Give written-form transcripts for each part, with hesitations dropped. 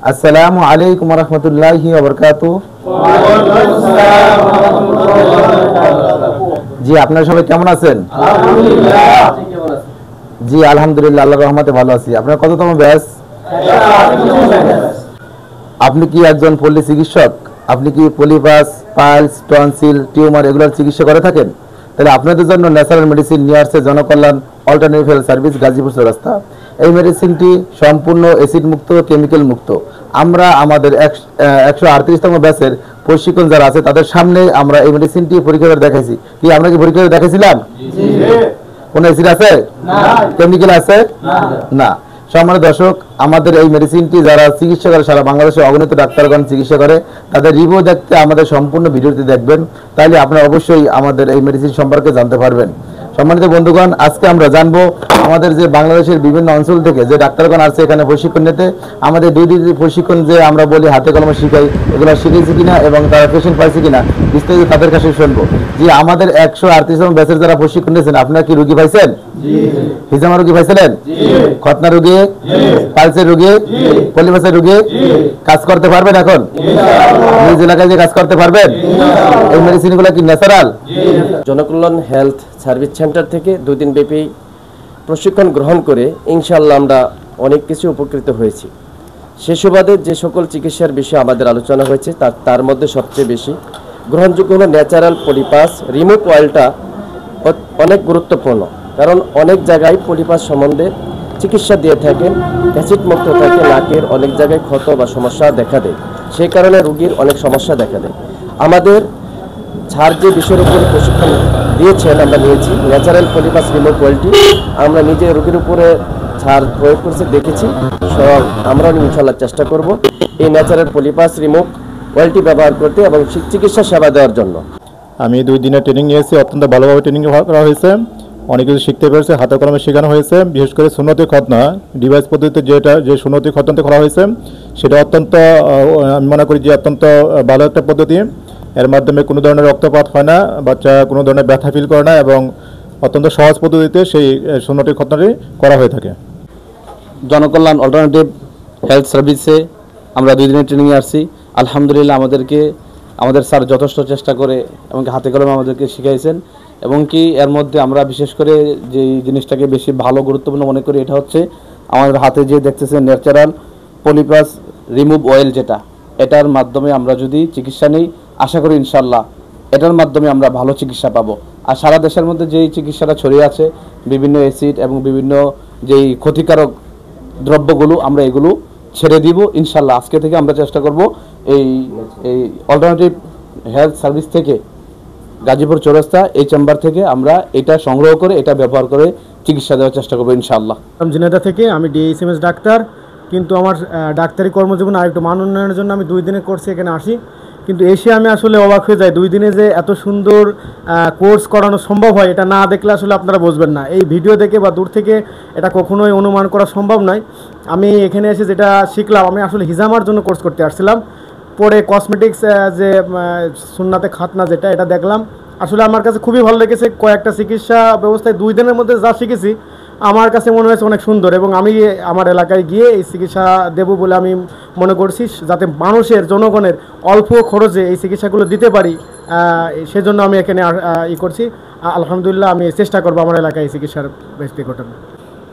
আসসালামু আলাইকুম ওয়া রাহমাতুল্লাহি ওয়া বারাকাতুহু। জি, আপনারা সবাই কেমন আছেন? জি আলহামদুলিল্লাহ, আল্লাহর রহমতে ভালো আছি। আপনার কততম ব্যাচ? আপনি কি একজন পল্লী চিকিৎসক? আপনি কি পলিপাস, পাইলস, টনসিল, টিউমার এগুলোর চিকিৎসা করে থাকেন? তাহলে আপনাদের জন্য ন্যাচারাল মেডিসিন নিয়ে আসছে Janakalyan alternative health service, Gazipur চৌরাস্তা। এই মেডিসিনটি সম্পূর্ণ অ্যাসিড মুক্ত, কেমিক্যাল মুক্ত। আমরা আমাদের 138তম ব্যাচের প্রশিক্ষণ যারা আছে তাদের সামনে আমরা এই মেডিসিনটি পরীক্ষা করে দেখাইছি। কি আমরা কি পরীক্ষা করে দেখাইছিলাম? কোন অ্যাসিড আছে? কেমিক্যাল আছে? না। সম্মানিত দর্শক, আমাদের এই মেডিসিনটি যারা চিকিৎসা করে, সারা বাংলাদেশে অগণিত ডাক্তারগণ চিকিৎসা করে, তাদের রিভিউ দেখতে আমাদের সম্পূর্ণ ভিডিওটি দেখবেন, তাহলে আপনারা অবশ্যই আমাদের এই মেডিসিন সম্পর্কে জানতে পারবেন। সম্মানিত বন্ধুগণ, আজকে আমরা জানবো আমাদের যে বাংলাদেশের বিভিন্ন অঞ্চল থেকে যে ডাক্তারগণ আসছে এখানে প্রশিক্ষণ নিতে, আমাদের 2 দিনের প্রশিক্ষণ যে আমরা বলি হাতে কলমে শিখাই, এগুলো শিখেছি কিনা এবং তারা পেশেন্ট পাইছে কিনা বিস্তারিত তাদের কাছে শুনবো। যে আমাদের 138তম ব্যাচের যারা প্রশিক্ষণ নিয়েছেন, আপনারা কি রোগী পাইছেন? হিজামা রোগী পাইছিলেন? খতনা রোগী, পালসের রোগী, পলিপাসের রোগী কাজ করতে পারবেন? এখন নিজ এলাকায় যে কাজ করতে পারবেন? এই মেডিসিনগুলো কি natural? Janakalyan health service centre থেকে 2 দিন ব্যাপী প্রশিক্ষণ গ্রহণ করে ইনশাআল্লাহ আমরা অনেক কিছু উপকৃত হয়েছি। সে সুবাদে যে সকল চিকিৎসার বিষয়ে আমাদের আলোচনা হয়েছে তার মধ্যে সবচেয়ে বেশি গ্রহণযোগ্য হলো ন্যাচারাল পলিপাস রিমুভ অয়েলটা অনেক গুরুত্বপূর্ণ। কারণ অনেক জায়গায় পলিপাস সম্বন্ধে চিকিৎসা দিয়ে থাকেন, অ্যাসিড মুক্ত থাকে, নাকের অনেক জায়গায় ক্ষত বা সমস্যা দেখা দেয়, সেই কারণে রোগীর অনেক সমস্যা দেখা দেয়। আমাদের ছাড় যে বিষয়ের উপরে প্রশিক্ষণ দিয়েছেন আমরা নিয়েছি ন্যাচারাল পলিপাস রিমুভ অয়েলটি, আমরা নিজে রোগীর উপরে ছাড় প্রয়োগ করতে দেখেছি। আমরা ইনশাআল্লাহ চেষ্টা করব এই ন্যাচারাল পলিপাস রিমুভ অয়েলটি ব্যবহার করতে এবং চিকিৎসা সেবা দেওয়ার জন্য। আমি 2 দিনের ট্রেনিং নিয়েছি, অত্যন্ত ভালোভাবে ট্রেনিং করা হয়েছে, অনেক কিছু শিখতে পেরেছে, হাতে কলমে শেখানো হয়েছে। বিশেষ করে সুন্নতি খতনা ডিভাইস পদ্ধতিতে যে সুন্নতি খতনাতে করা হয়েছে সেটা অত্যন্ত, আমি মনে করি যে অত্যন্ত ভালো একটা পদ্ধতি। এর মাধ্যমে কোনো ধরনের রক্তপাত হয় না, বাচ্চা কোনো ধরনের ব্যথা ফিল করে না এবং অত্যন্ত সহজ পদ্ধতিতে সেই সুন্নতি খতনাটি করা হয়ে থাকে। জনকল্যাণ অল্টারনেটিভ হেলথ সার্ভিসে আমরা 2 দিনের ট্রেনিংয়ে আসছি। আলহামদুলিল্লাহ আমাদের স্যার যথেষ্ট চেষ্টা করে এবং হাতে কলমে আমাদেরকে শিখাইছেন। এবং কি এর মধ্যে আমরা বিশেষ করে যে জিনিসটাকে বেশি ভালো গুরুত্বপূর্ণ মনে করি এটা হচ্ছে আমাদের হাতে যে দেখতেছেন ন্যাচারাল পলিপাস রিমুভ অয়েল, যেটা এটার মাধ্যমে আমরা যদি চিকিৎসা নিই আশা করি ইনশাল্লাহ এটার মাধ্যমে আমরা ভালো চিকিৎসা পাবো। আর সারা দেশের মধ্যে যেই চিকিৎসাটা ছড়িয়ে আছে বিভিন্ন অ্যাসিড এবং বিভিন্ন যেই ক্ষতিকারক দ্রব্যগুলো আমরা এগুলো ছেড়ে দিব ইনশাল্লাহ। আজকে থেকে আমরা চেষ্টা করব এই অল্টারনেটিভ হেলথ সার্ভিস থেকে গাজীপুর চৌরাস্তা এই চেম্বার থেকে আমরা এটা সংগ্রহ করে এটা ব্যবহার করে চিকিৎসা দেওয়ার চেষ্টা করবো ইনশাআল্লাহ। জিনেদা থেকে আমি ডিএসএমএস ডাক্তার, কিন্তু আমার ডাক্তারি কর্মজীবন আর একটু মান উন্নয়নের জন্য আমি 2 দিনের কোর্সে এখানে আসি। কিন্তু এসে আমি আসলে অবাক হয়ে যাই, 2 দিনে যে এত সুন্দর কোর্স করানো সম্ভব হয় এটা না দেখলে আসলে আপনারা বুঝবেন না। এই ভিডিও দেখে বা দূর থেকে এটা কখনোই অনুমান করা সম্ভব নয়। আমি এখানে এসে যেটা শিখলাম, আমি আসলে হিজামার জন্য কোর্স করতে আসছিলাম, পরে কসমেটিক্স যে সুন্নাতে খাতনা যেটা এটা দেখলাম, আসলে আমার কাছে খুবই ভালো লেগেছে। কয়েকটা চিকিৎসা ব্যবস্থায় 2 দিনের মধ্যে যা শিখেছি আমার কাছে মনে হয়েছে অনেক সুন্দর এবং আমি আমার এলাকায় গিয়ে এই চিকিৎসা দেব বলে আমি মনে করছি, যাতে মানুষের জনগণের অল্প খরচে এই চিকিৎসাগুলো দিতে পারি, সেজন্য আমি এখানে করছি। আলহামদুলিল্লাহ আমি চেষ্টা করবো আমার এলাকায় এই চিকিৎসার ব্যবস্থা ঘটানো।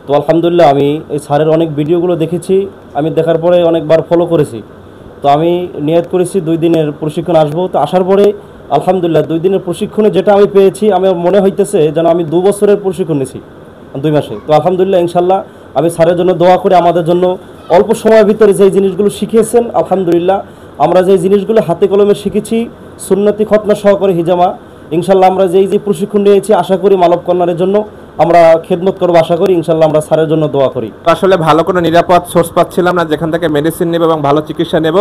তো আলহামদুলিল্লাহ আমি এই স্যারের অনেক ভিডিওগুলো দেখেছি, আমি দেখার পরে অনেকবার ফলো করেছি। তো আমি নিয়ত করেছি 2 দিনের প্রশিক্ষণ আসবো। তো আসার পরে আলহামদুলিল্লাহ 2 দিনের প্রশিক্ষণে যেটা আমি পেয়েছি আমার মনে হইতেছে যেন আমি 2 বছরের প্রশিক্ষণ নিয়েছি 2 মাসে। তো আলহামদুলিল্লাহ ইনশাল্লাহ আমি স্যারের জন্য দোয়া করে আমাদের জন্য অল্প সময়ের ভিতরে যেই জিনিসগুলো শিখিয়েছেন আলহামদুলিল্লাহ আমরা যেই জিনিসগুলো হাতে কলমে শিখেছি সুন্নতি খতনা সহকারে হিজামা, ইনশাল্লাহ আমরা যেই প্রশিক্ষণ নিয়েছি আশা করি মানব কল্যাণের জন্য আমরা খেদমত করবো, আশা করি ইনশাল্লাহ আমরা স্যারের জন্য দোয়া করি। আসলে ভালো কোনো নিরাপদ সোর্স পাচ্ছিলাম না যেখান থেকে মেডিসিন নেব এবং ভালো চিকিৎসা নেব।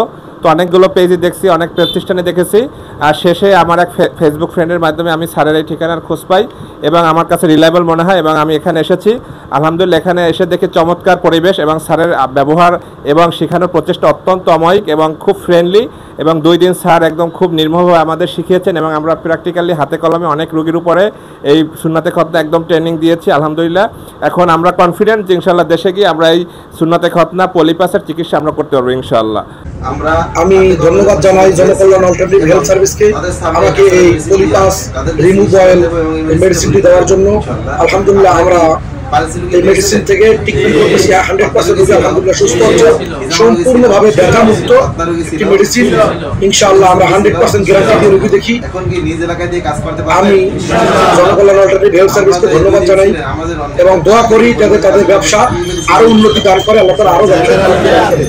তো অনেকগুলো পেজই দেখছি, অনেক প্রতিষ্ঠানে দেখেছি। আর শেষে আমার এক ফেসবুক ফ্রেন্ডের মাধ্যমে আমি স্যারের এই ঠিকানার খোঁজ পাই এবং আমার কাছে রিলায়েবল মনে হয় এবং আমি এখানে এসেছি। আলহামদুলিল্লাহ, এখানে এসে দেখি চমৎকার পরিবেশ এবং স্যারের ব্যবহার এবং শেখানোর প্রচেষ্টা অত্যন্ত অমায়িক এবং খুব ফ্রেন্ডলি। এবং 2 দিন স্যার একদম খুব নির্মমভাবে আমাদের শিখিয়েছেন এবং আমরা প্র্যাকটিক্যালি হাতে কলমে অনেক রোগীর উপরে এই সুন্নতে খতনা একদম ট্রেনিং দিয়েছি। আলহামদুলিল্লাহ, এখন আমরা কনফিডেন্ট যে ইনশাআল্লাহ দেশে গিয়ে আমরা এই সুন্নতে খতনা পলিপাসের চিকিৎসা আমরা করতে পারবো ইনশাআল্লাহ। আমি ধন্যবাদ জানাই জনকল্যাণ অল্টারনেটিভ হেলথ সার্ভিসকে আমাকে এই পলিপাস রিমুভ অয়েল মেডিসিনটি দেওয়ার জন্য। আলহামদুলিল্লাহ, আমরা এই মেডিসিন থেকে ট্রিটমেন্ট করতেছি 100% রোগী আলহামদুলিল্লাহ সুস্থ হচ্ছে, সম্পূর্ণভাবে ব্যথামুক্ত একটি মেডিসিন। ইনশাআল্লাহ আমরা 100% গ্যারান্টি দিয়ে রোগী দেখি। আমি জনকল্যাণ অল্টারনেটিভ হেলথ সার্ভিসকে ধন্যবাদ জানাই এবং দোয়া করি যাতে তাদের ব্যবসা আরো উন্নতি দান করে, আল্লাহ তাআলা আরো ব্যবসা দান করে।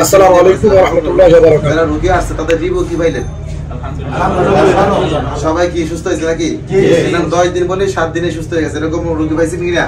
আসসালামু আলাইকুম ওয়া রাহমাতুল্লাহি ওয়া বারাকাতুহু। যারা রোগী আসছে তাদের রিভিউ কি পাইলেন? সবাই কি সুস্থ হয়েছে নাকি? 10 দিন বলে 7 দিনে সুস্থ হয়ে গেছে, এরকম রোগী পাইছেন কিনা?